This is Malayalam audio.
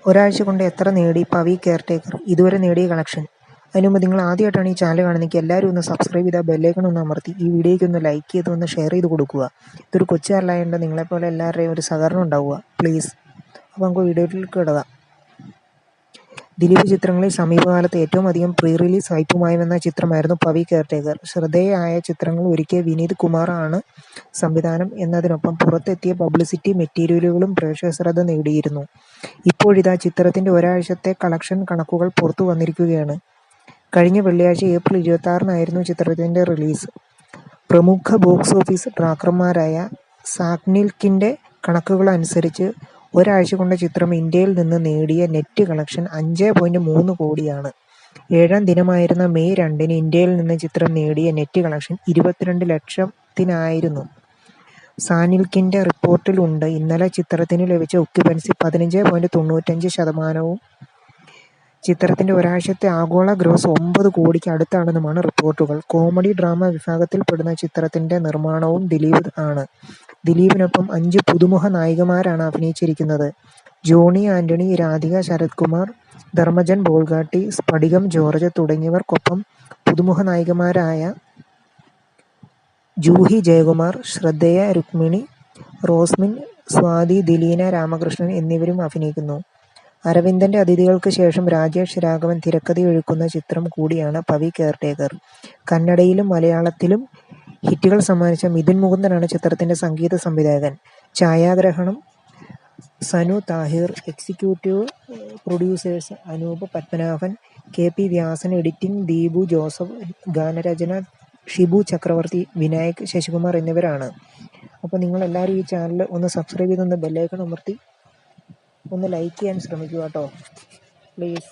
ഒരാഴ്ച കൊണ്ട് എത്ര നേടി പവി കെയർടേക്കർ? ഇതുവരെ നേടിയ കളക്ഷൻ. അതിനുമുമ്പ് നിങ്ങൾ ആദ്യമായിട്ടാണ് ഈ ചാനൽ കാണുന്നതെങ്കിൽ എല്ലാവരും ഒന്ന് സബ്സ്ക്രൈബ് ചെയ്താൽ ബെല്ലൈക്കൺ ഒന്ന് അമർത്തി ഈ വീഡിയോയ്ക്ക് ഒന്ന് ലൈക്ക് ചെയ്ത് ഒന്ന് ഷെയർ ചെയ്ത് കൊടുക്കുക. ഇതൊരു കൊച്ചു ചാനലായതുകൊണ്ട് നിങ്ങളെപ്പോലെ എല്ലാവരുടെയും ഒരു സഹകരണം ഉണ്ടാവുക പ്ലീസ്. അപ്പോൾ നമുക്ക് വീഡിയോയിലേക്ക് കിടക്കാം. ദിലീപ് ചിത്രങ്ങളിൽ സമീപകാലത്ത് ഏറ്റവും അധികം പ്രീ റിലീസ് ഹൈപ്പുമായി വന്ന ചിത്രമായിരുന്നു പവി കെയർടേക്കർ. ശ്രദ്ധേയമായ ചിത്രങ്ങൾ ഒരുക്കിയ വിനീത് കുമാർ ആണ് സംവിധാനം എന്നതിനൊപ്പം പുറത്തെത്തിയ പബ്ലിസിറ്റി മെറ്റീരിയലുകളും പ്രേക്ഷക ശ്രദ്ധ നേടിയിരുന്നു. ഇപ്പോഴിതാ ചിത്രത്തിന്റെ ഒരാഴ്ചത്തെ കളക്ഷൻ കണക്കുകൾ പുറത്തു വന്നിരിക്കുകയാണ്. കഴിഞ്ഞ വെള്ളിയാഴ്ച ഏപ്രിൽ 26-നായിരുന്നു ചിത്രത്തിന്റെ റിലീസ്. പ്രമുഖ ബോക്സ് ഓഫീസ് ട്രാക്കർമാരായ സാഗ്നിൽക്കിന്റെ കണക്കുകളനുസരിച്ച് ഒരാഴ്ച കൊണ്ട് ചിത്രം ഇന്ത്യയിൽ നിന്ന് നേടിയ നെറ്റ് കളക്ഷൻ 5.3 കോടിയാണ്. 7-ാം ദിനമായിരുന്ന മെയ് 2-ന് ഇന്ത്യയിൽ നിന്ന് ചിത്രം നേടിയ നെറ്റ് കളക്ഷൻ 22 ലക്ഷത്തിനായിരുന്നു. സാഗ്നിൽക്കിന്റെ റിപ്പോർട്ടിൽ ഉണ്ട്, ഇന്നലെ ചിത്രത്തിന് ലഭിച്ച ഒക്യുപ്പൻസി 15.95%. ചിത്രത്തിന്റെ ഒരാഴ്ചത്തെ ആഗോള ഗ്രോസ് 9 കോടിക്ക് അടുത്താണെന്നുമാണ് റിപ്പോർട്ടുകൾ. കോമഡി ഡ്രാമ വിഭാഗത്തിൽപ്പെടുന്ന ചിത്രത്തിന്റെ നിർമ്മാണവും ദിലീപ് ആണ്. ദിലീപിനൊപ്പം 5 പുതുമുഖ നായികമാരാണ് അഭിനയിച്ചിരിക്കുന്നത്. ജോണി ആന്റണി, രാധിക ശരത് കുമാർ, ധർമ്മജൻ ബോൾഗാട്ടി, സ്ഫടികം ജോർജ് തുടങ്ങിയവർക്കൊപ്പം പുതുമുഖ നായികമാരായ ജൂഹി ജയകുമാർ, ശ്രദ്ധേയ രുക്മിണി, റോസ്മിൻ, സ്വാതി, ദിലീന രാമകൃഷ്ണൻ എന്നിവരും അഭിനയിക്കുന്നു. അരവിന്ദന്റെ അതിഥികൾക്ക് ശേഷം രാജേഷ് രാഘവൻ തിരക്കഥയൊരുക്കുന്ന ചിത്രം കൂടിയാണ് പവി കെയർടേക്കർ. കന്നഡയിലും മലയാളത്തിലും ഹിറ്റുകൾ സമ്മാനിച്ച മിഥുൻ മുകുന്ദനാണ് ചിത്രത്തിന്റെ സംഗീത സംവിധായകൻ. ഛായാഗ്രഹണം Sanu Tahir, executive producers Anoop Padmanabhan, K P. Vyasan, editing Deepu Joseph, ഗാനരചന ഷിബു ചക്രവർത്തി, വിനായക് ശശികുമാർ എന്നിവരാണ്. അപ്പോൾ നിങ്ങളെല്ലാവരും ഈ ചാനൽ ഒന്ന് സബ്സ്ക്രൈബ് ചെയ്തൊന്ന് ബെല്ലൈക്കൺ അമർത്തി ഒന്ന് ലൈക്ക് ചെയ്യാൻ ശ്രമിക്കുക കേട്ടോ പ്ലീസ്.